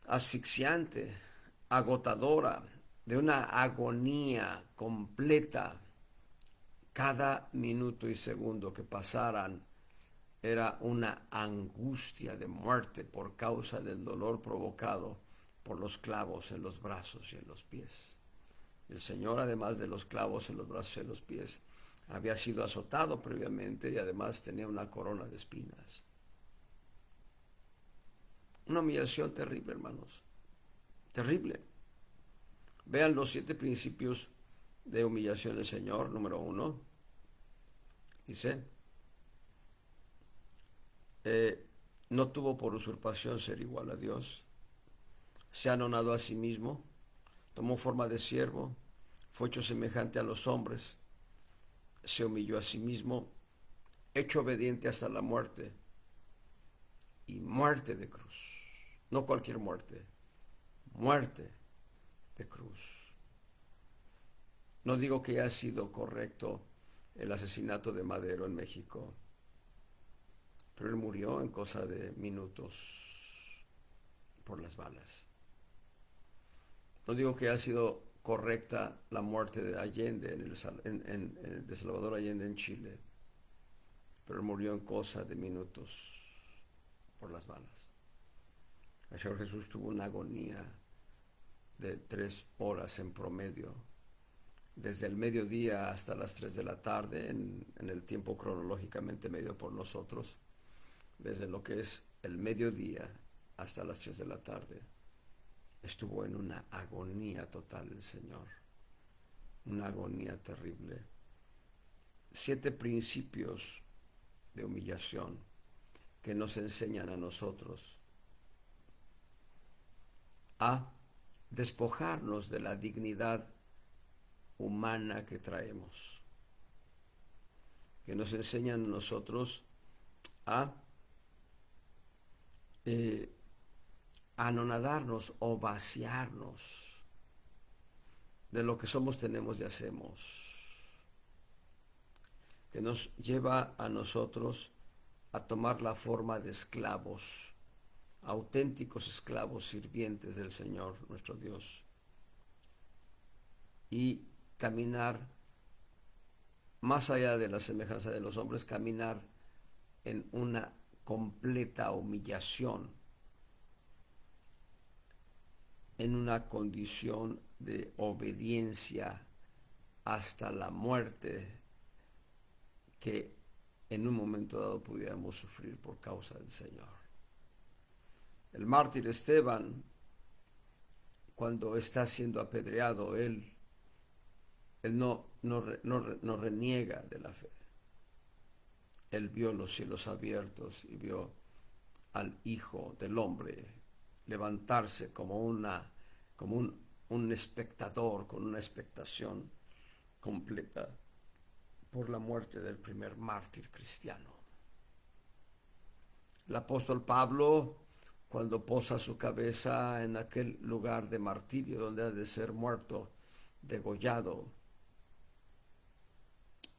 Speaker 1: asfixiante, agotadora, de una agonía completa. Cada minuto y segundo que pasaran era una angustia de muerte por causa del dolor provocado por los clavos en los brazos y en los pies. El Señor, además de los clavos en los brazos y en los pies, había sido azotado previamente y además tenía una corona de espinas. Una humillación terrible, hermanos. Terrible. Vean los 7 principios de humillación del Señor. Número 1. Dice: no tuvo por usurpación ser igual a Dios. Se anonadó a sí mismo. Tomó forma de siervo. Fue hecho semejante a los hombres. Se humilló a sí mismo, hecho obediente hasta la muerte y muerte de cruz. No cualquier muerte, muerte de cruz. No digo que haya sido correcto el asesinato de Madero en México, pero él murió en cosa de minutos por las balas. No digo que haya sido correcta la muerte de Allende de Salvador Allende en Chile, pero él murió en cosa de minutos por las balas. El Señor Jesús tuvo una agonía de 3 horas en promedio, desde el mediodía hasta las 3 de la tarde, en el tiempo cronológicamente medido por nosotros, desde lo que es el mediodía hasta las 3 de la tarde. Estuvo en una agonía total el Señor, una agonía terrible. 7 principios de humillación que nos enseñan a nosotros a despojarnos de la dignidad humana que traemos, que nos enseñan a nosotros a anonadarnos o vaciarnos de lo que somos, tenemos y hacemos, que nos lleva a nosotros a tomar la forma de esclavos, auténticos esclavos sirvientes del Señor nuestro Dios, y caminar más allá de la semejanza de los hombres, caminar en una completa humillación, en una condición de obediencia hasta la muerte que en un momento dado pudiéramos sufrir por causa del Señor. El mártir Esteban, cuando está siendo apedreado, él no reniega de la fe. Él vio los cielos abiertos y vio al Hijo del Hombre levantarse como un espectador, con una expectación completa por la muerte del primer mártir cristiano. El apóstol Pablo, cuando posa su cabeza en aquel lugar de martirio donde ha de ser muerto, degollado,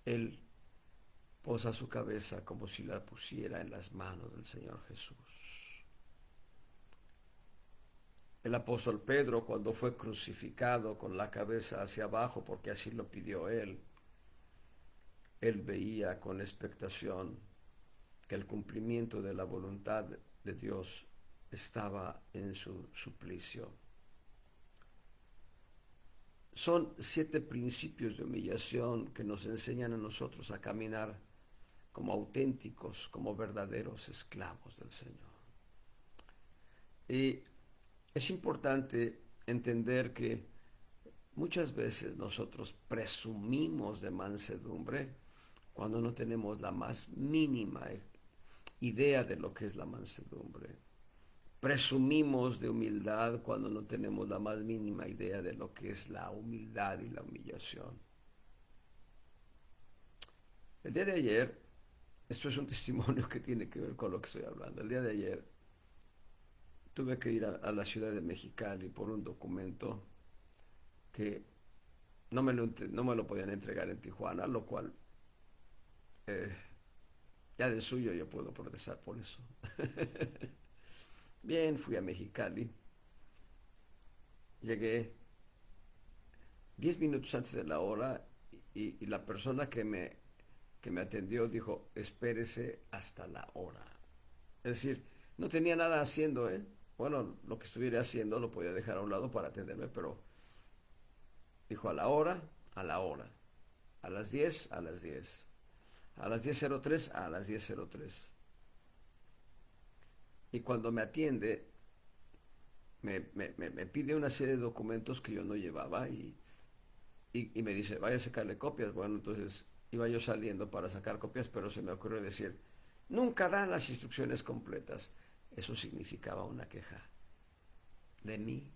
Speaker 1: él posa su cabeza como si la pusiera en las manos del Señor Jesús. El apóstol Pedro, cuando fue crucificado con la cabeza hacia abajo, porque así lo pidió él veía con expectación que el cumplimiento de la voluntad de Dios estaba en su suplicio. Son 7 principios de humillación que nos enseñan a nosotros a caminar como auténticos, como verdaderos esclavos del Señor. Y es importante entender que muchas veces nosotros presumimos de mansedumbre cuando no tenemos la más mínima idea de lo que es la mansedumbre. Presumimos de humildad cuando no tenemos la más mínima idea de lo que es la humildad y la humillación. El día de ayer, esto es un testimonio que tiene que ver con lo que estoy hablando. El día de ayer tuve que ir a la ciudad de Mexicali por un documento que no me lo podían entregar en Tijuana, lo cual ya de suyo yo puedo protestar por eso. Bien, fui a Mexicali, llegué 10 minutos antes de la hora y la persona que me atendió dijo, espérese hasta la hora. Es decir, no tenía nada haciendo, ¿eh? Bueno, lo que estuviera haciendo lo podía dejar a un lado para atenderme, pero dijo a la hora, a la hora, a las 10, a las 10, a las 10:03, a las 10:03. Y cuando me atiende, me pide una serie de documentos que yo no llevaba y me dice, vaya a sacarle copias. Bueno, entonces iba yo saliendo para sacar copias, pero se me ocurrió decir, nunca dan las instrucciones completas. Eso significaba una queja de mi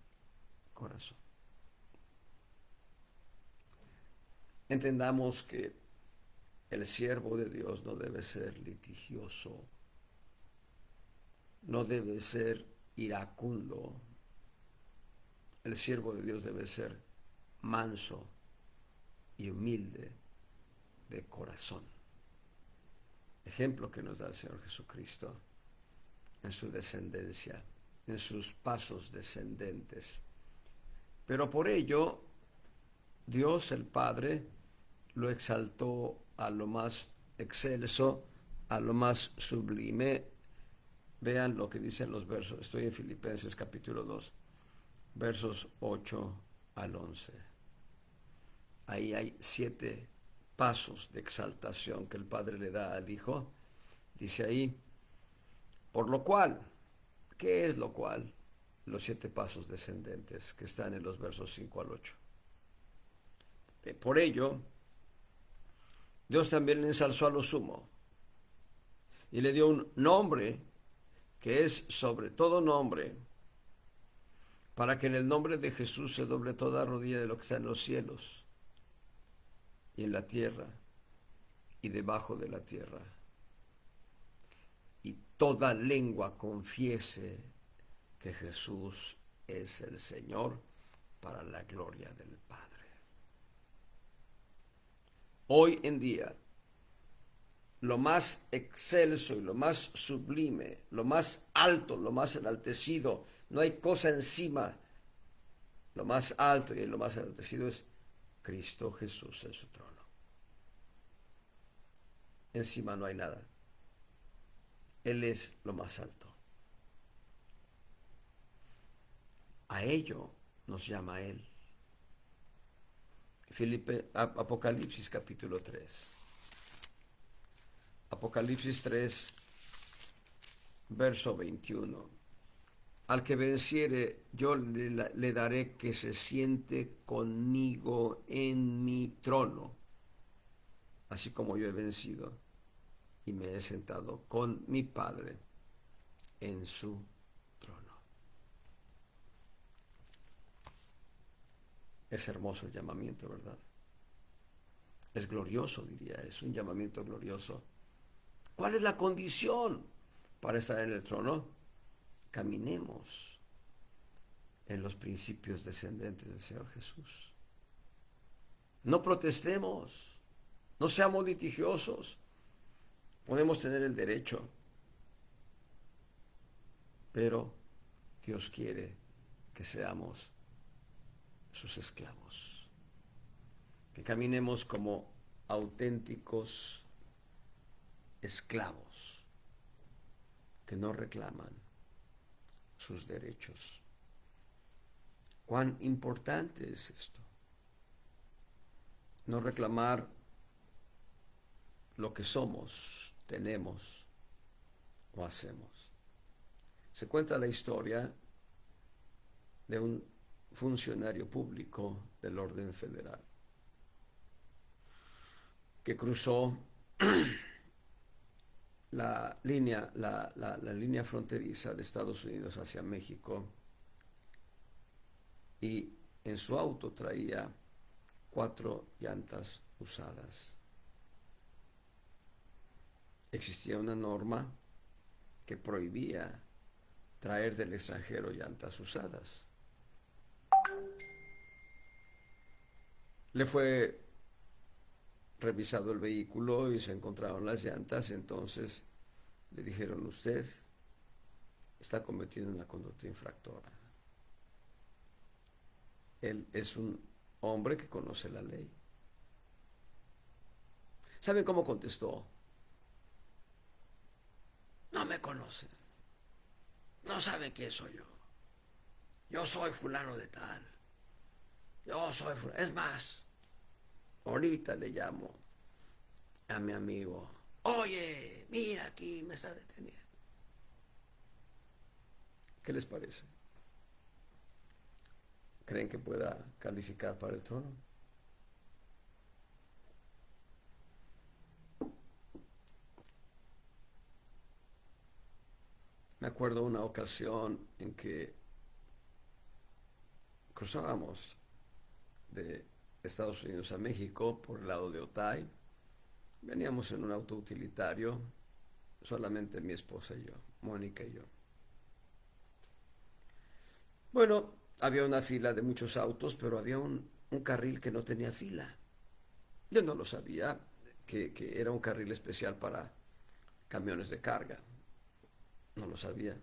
Speaker 1: corazón. Entendamos que el siervo de Dios no debe ser litigioso, no debe ser iracundo. El siervo de Dios debe ser manso y humilde de corazón. Ejemplo que nos da el Señor Jesucristo en su descendencia, en sus pasos descendentes. Pero por ello, Dios el Padre lo exaltó a lo más excelso, a lo más sublime. Vean lo que dicen los versos. Estoy en Filipenses capítulo 2, versos 8 al 11. Ahí hay 7 pasos de exaltación que el Padre le da al Hijo. Dice ahí, por lo cual, ¿qué es lo cual? Los 7 pasos descendentes que están en los versos 5 al 8. Por ello, Dios también le ensalzó a lo sumo y le dio un nombre que es sobre todo nombre, para que en el nombre de Jesús se doble toda rodilla de lo que está en los cielos y en la tierra y debajo de la tierra, y toda lengua confiese que Jesús es el Señor para la gloria del Padre. Hoy en día, lo más excelso y lo más sublime, lo más alto, lo más enaltecido, no hay cosa encima, lo más alto y lo más enaltecido es Cristo Jesús en su trono. Encima no hay nada. Él es lo más alto. A ello nos llama Él. Apocalipsis capítulo 3. Apocalipsis 3, verso 21. Al que venciere, yo le daré que se siente conmigo en mi trono, así como yo he vencido y me he sentado con mi Padre en su trono. Es hermoso el llamamiento, ¿verdad? Es glorioso, diría, es un llamamiento glorioso. ¿Cuál es la condición para estar en el trono? Caminemos en los principios descendentes del Señor Jesús. No protestemos, no seamos litigiosos. Podemos tener el derecho, pero Dios quiere que seamos sus esclavos, que caminemos como auténticos esclavos que no reclaman sus derechos. ¿Cuán importante es esto? No reclamar lo que somos, tenemos o hacemos. Se cuenta la historia de un funcionario público del orden federal que cruzó la línea fronteriza de Estados Unidos hacia México y en su auto traía 4 llantas usadas. Existía una norma que prohibía traer del extranjero llantas usadas. Le fue revisado el vehículo y se encontraron las llantas, entonces le dijeron: usted está cometiendo una conducta infractora. Él es un hombre que conoce la ley. ¿Saben cómo contestó? No me conocen, no saben quién soy yo. Yo soy fulano de tal. Yo soy fulano. Es más, ahorita le llamo a mi amigo. Oye, mira, aquí me está deteniendo. ¿Qué les parece? ¿Creen que pueda calificar para el trono? Me acuerdo una ocasión en que cruzábamos de Estados Unidos a México por el lado de Otay. Veníamos en un auto utilitario, solamente mi esposa y yo, Mónica y yo. Bueno, había una fila de muchos autos, pero había un carril que no tenía fila. Yo no lo sabía, que era un carril especial para camiones de carga. No lo sabía.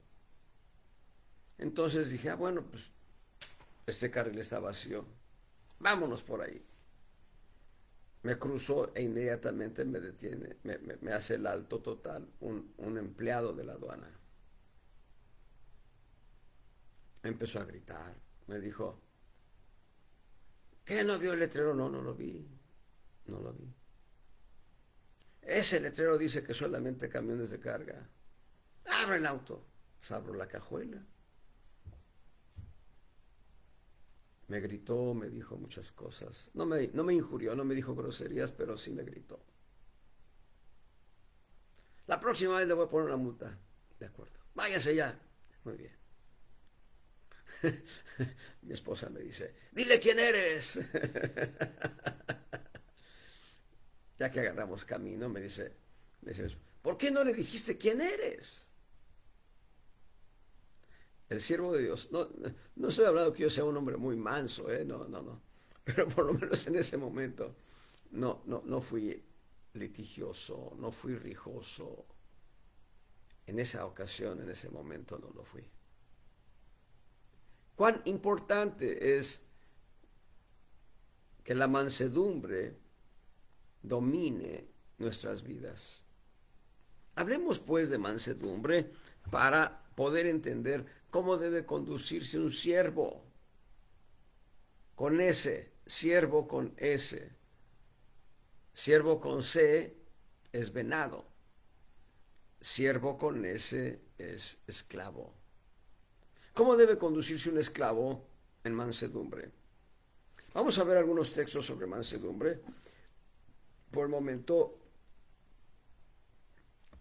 Speaker 1: Entonces dije: bueno, pues este carril está vacío. Vámonos por ahí. Me cruzó e inmediatamente me detiene, me hace el alto total un empleado de la aduana. Me empezó a gritar, me dijo: ¿qué, no vio el letrero? No, no lo vi, no lo vi. Ese letrero dice que solamente camiones de carga. Abre el auto. Pues abro la cajuela. Me gritó, me dijo muchas cosas. No me injurió, no me dijo groserías, pero sí me gritó. La próxima vez le voy a poner una multa. De acuerdo. Váyase ya. Muy bien. Mi esposa me dice: dile quién eres. Ya que agarramos camino, me dice, ¿por qué no le dijiste quién eres? el siervo de Dios. No, no estoy hablando que yo sea un hombre muy manso, ¿eh? No, no, no. Pero por lo menos en ese momento no fui litigioso, no fui rijoso. En esa ocasión, en ese momento no lo fui. Cuán importante es que la mansedumbre domine nuestras vidas. Hablemos pues de mansedumbre para poder entender cómo debe conducirse un siervo. Con S, siervo con S. Siervo con C es venado. Siervo con S es esclavo. ¿Cómo debe conducirse un esclavo en mansedumbre? Vamos a ver algunos textos sobre mansedumbre. Por el momento,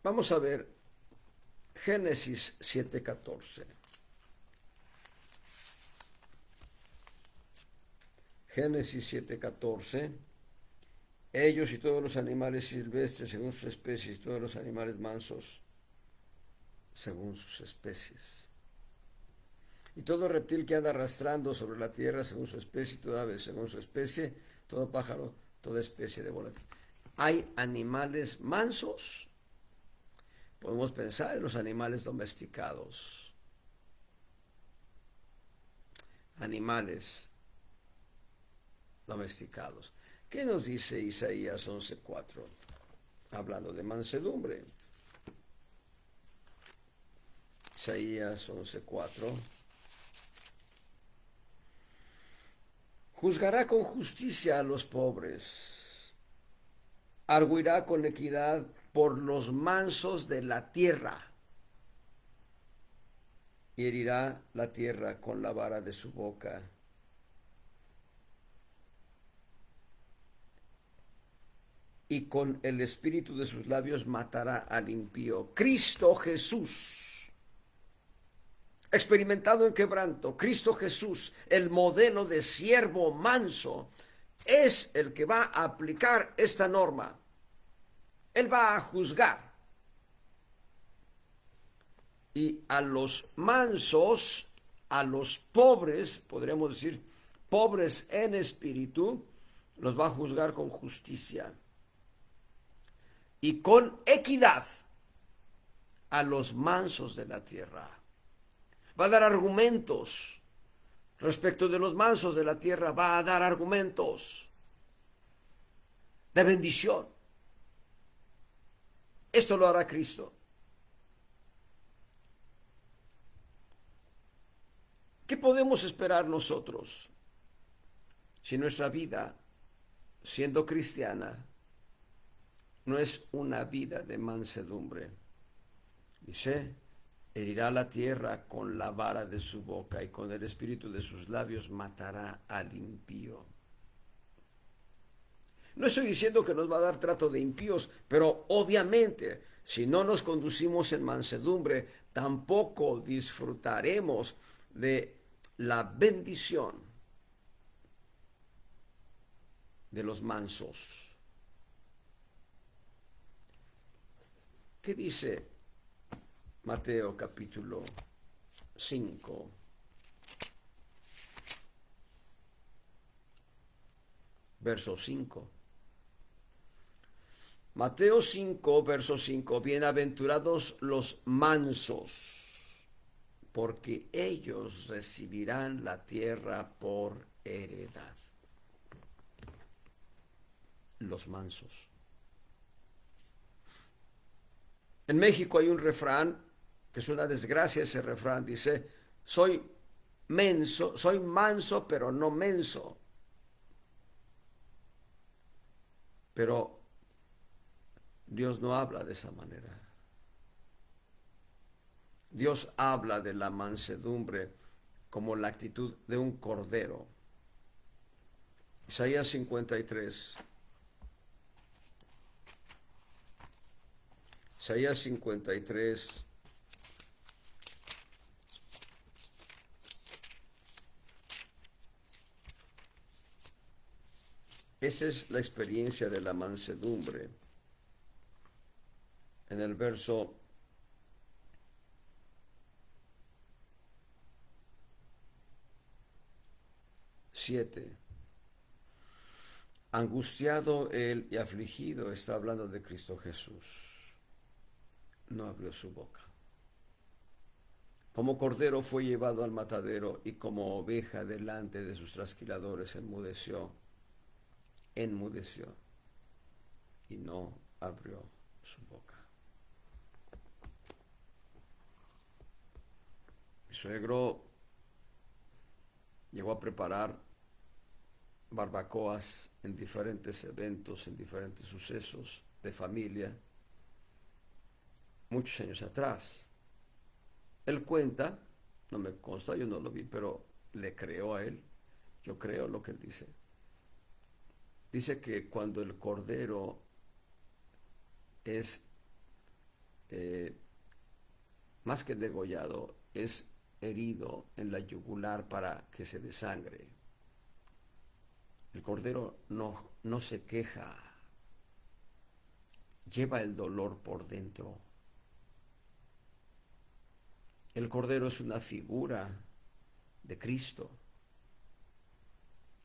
Speaker 1: vamos a ver Génesis 7:14. Génesis 7:14. Ellos y todos los animales silvestres según sus especies, y todos los animales mansos según sus especies. Y todo reptil que anda arrastrando sobre la tierra según su especie, toda ave según su especie, todo pájaro, toda especie de volátil. Hay animales mansos. Podemos pensar en los animales domesticados. Animales domesticados. ¿Qué nos dice Isaías 11:4? Hablando de mansedumbre. Isaías 11:4. Juzgará con justicia a los pobres, arguirá con equidad por los mansos de la tierra, y herirá la tierra con la vara de su boca. Y con el espíritu de sus labios matará al impío. Cristo Jesús, experimentado en quebranto, Cristo Jesús, el modelo de siervo manso, es el que va a aplicar esta norma. Él va a juzgar. Y a los mansos, a los pobres, podríamos decir, pobres en espíritu, los va a juzgar con justicia. Y con equidad a los mansos de la tierra. Va a dar argumentos respecto de los mansos de la tierra, va a dar argumentos de bendición. Esto lo hará Cristo. ¿Qué podemos esperar nosotros si nuestra vida, siendo cristiana, no es una vida de mansedumbre? Dice, herirá la tierra con la vara de su boca y con el espíritu de sus labios matará al impío. No estoy diciendo que nos va a dar trato de impíos, pero obviamente si no nos conducimos en mansedumbre, tampoco disfrutaremos de la bendición de los mansos. ¿Qué dice Mateo capítulo 5? Verso 5. Mateo 5, verso 5. Bienaventurados los mansos, porque ellos recibirán la tierra por heredad. Los mansos. En México hay un refrán, que es una desgracia ese refrán, dice, soy manso, pero no menso. Pero Dios no habla de esa manera. Dios habla de la mansedumbre como la actitud de un cordero. Isaías 53. Isaías 53. Esa es la experiencia de la mansedumbre. En el verso 7. Angustiado él y afligido, está hablando de Cristo Jesús. No abrió su boca. Como cordero fue llevado al matadero y como oveja delante de sus trasquiladores enmudeció y no abrió su boca. Mi suegro llegó a preparar barbacoas en diferentes eventos, en diferentes sucesos de familia, muchos años atrás. Él cuenta, no me consta, yo no lo vi, pero le creo a él, yo creo lo que él dice. Dice que cuando el cordero es eh, más que degollado, es herido en la yugular para que se desangre. El cordero no se queja, lleva el dolor por dentro. El cordero es una figura de Cristo.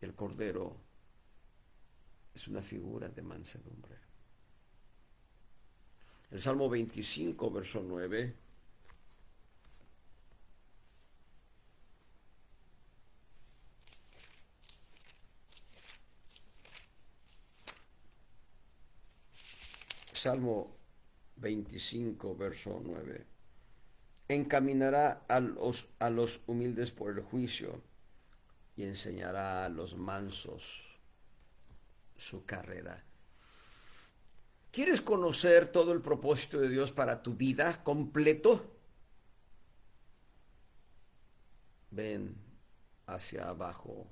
Speaker 1: El cordero es una figura de mansedumbre. El Salmo 25, verso 9. Salmo 25, verso 9. Encaminará a los humildes por el juicio y enseñará a los mansos su carrera. ¿Quieres conocer todo el propósito de Dios para tu vida completo? Ven hacia abajo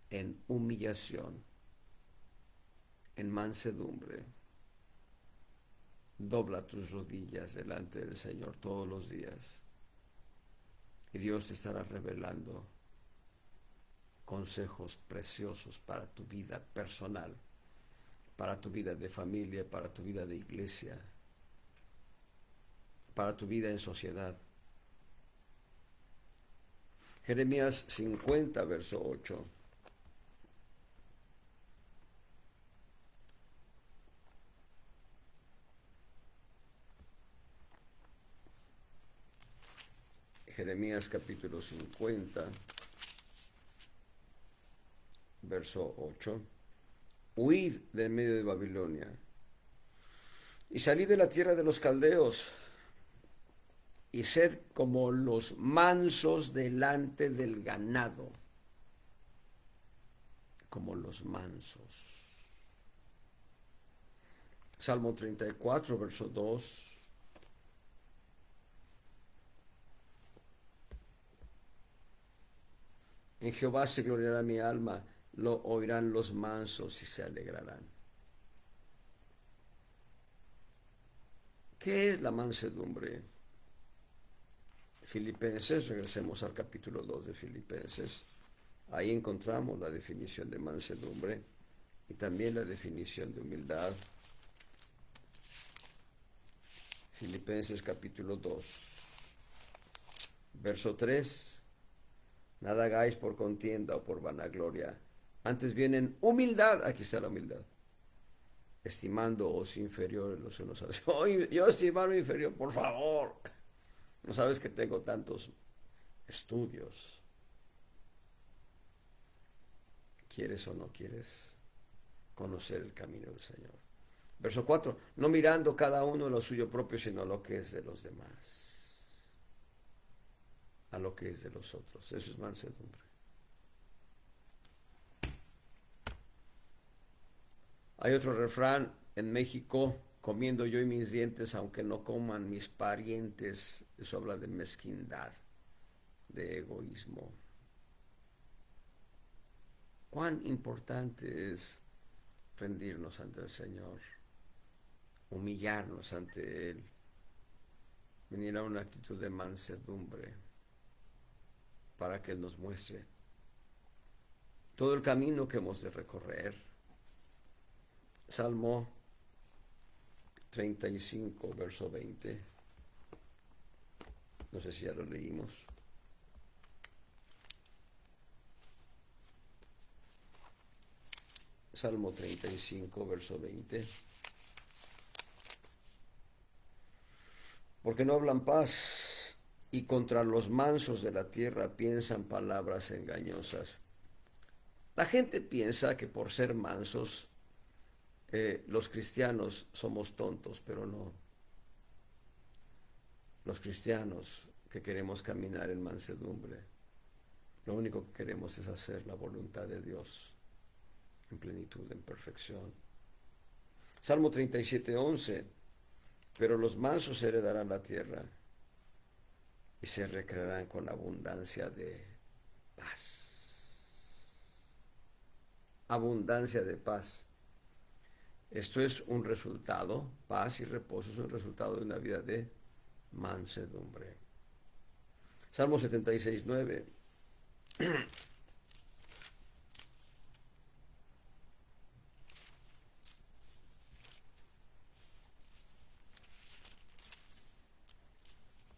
Speaker 1: en humillación, en mansedumbre. Dobla tus rodillas delante del Señor todos los días y Dios te estará revelando consejos preciosos para tu vida personal, para tu vida de familia, para tu vida de iglesia, para tu vida en sociedad. Jeremías 50, verso 8. Jeremías capítulo 50, verso 8. Huid de medio de Babilonia y salid de la tierra de los caldeos y sed como los mansos delante del ganado, como los mansos. Salmo 34, verso 2. En Jehová se gloriará mi alma, lo oirán los mansos y se alegrarán. ¿Qué es la mansedumbre? Filipenses, regresemos al capítulo 2 de Filipenses. Ahí encontramos la definición de mansedumbre y también la definición de humildad. Filipenses capítulo 2, verso 3. Nada hagáis por contienda o por vanagloria, antes bien en humildad, aquí está la humildad, estimándoos inferiores los unos a los otros. Yo estimarme inferior, por favor. No sabes que tengo tantos estudios. ¿Quieres o no quieres conocer el camino del Señor? Verso 4. No mirando cada uno lo suyo propio, sino lo que es de los demás. A lo que es de los otros. Eso es mansedumbre. Hay otro refrán en México: comiendo yo y mis dientes, aunque no coman mis parientes. Eso habla de mezquindad, de egoísmo. Cuán importante es rendirnos ante el Señor, humillarnos ante Él, venir a una actitud de mansedumbre para que Él nos muestre todo el camino que hemos de recorrer. Salmo 35, verso 20. No sé si ya lo leímos. Salmo 35, verso 20. Porque no hablan paz y contra los mansos de la tierra piensan palabras engañosas. La gente piensa que por ser mansos los cristianos somos tontos, pero no. Los cristianos que queremos caminar en mansedumbre, lo único que queremos es hacer la voluntad de Dios en plenitud, en perfección. Salmo 37, 11. Pero los mansos heredarán la tierra y se recrearán con abundancia de paz. Abundancia de paz. Esto es un resultado, paz y reposo es un resultado de una vida de mansedumbre. Salmo 76, 9.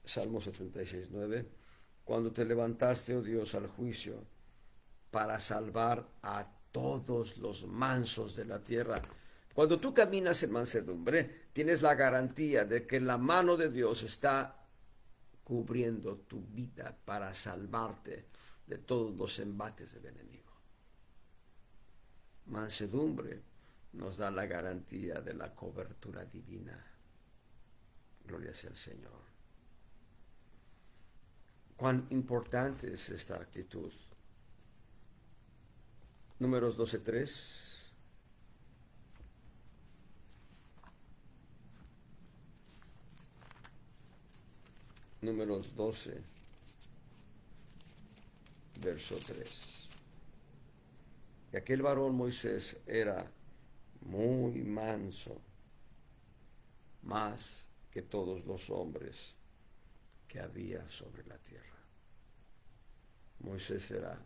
Speaker 1: Salmo 76, 9. Cuando te levantaste, oh Dios, al juicio para salvar a todos los mansos de la tierra. Cuando tú caminas en mansedumbre, tienes la garantía de que la mano de Dios está cubriendo tu vida para salvarte de todos los embates del enemigo. Mansedumbre nos da la garantía de la cobertura divina. Gloria sea al Señor. Cuán importante es esta actitud. Números 12:3. Números 12, verso 3. Y aquel varón Moisés era muy manso, más que todos los hombres que había sobre la tierra. Moisés era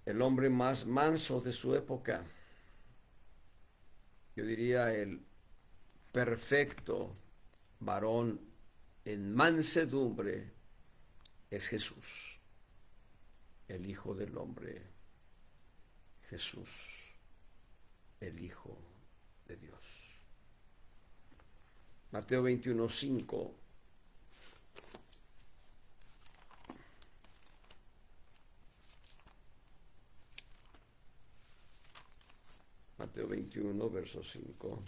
Speaker 1: el hombre más manso de su época. Yo diría el perfecto varón en mansedumbre es Jesús, el Hijo del Hombre, Jesús, el Hijo de Dios. Mateo 21:5. Mateo 21, verso 5.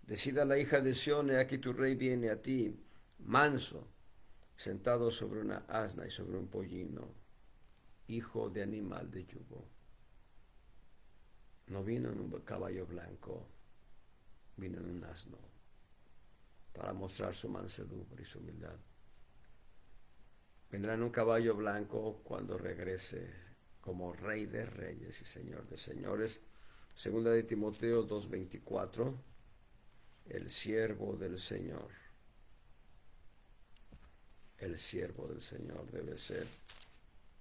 Speaker 1: Decida la hija de Sión, he aquí tu rey viene a ti, manso, sentado sobre una asna y sobre un pollino, hijo de animal de yugo. No vino en un caballo blanco, vino en un asno, para mostrar su mansedumbre y su humildad. Vendrá en un caballo blanco cuando regrese como Rey de Reyes y Señor de Señores. Segunda de Timoteo 2:24. El siervo del Señor. El siervo del Señor debe ser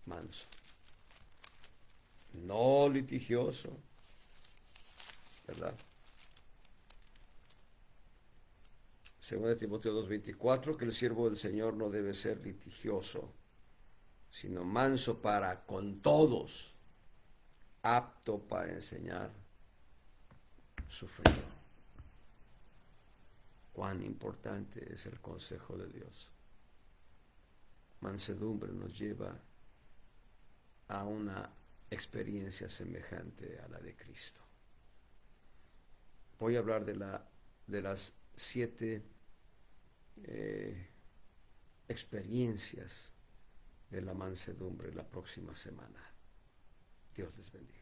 Speaker 1: manso, no litigioso, ¿verdad? Segunda de Timoteo 2:24, que el siervo del Señor no debe ser litigioso, sino manso para con todos, apto para enseñar, sufrido. Cuán importante es el consejo de Dios. Mansedumbre nos lleva a una experiencia semejante a la de Cristo. Voy a hablar de las 7 experiencias de la mansedumbre la próxima semana. Dios les bendiga.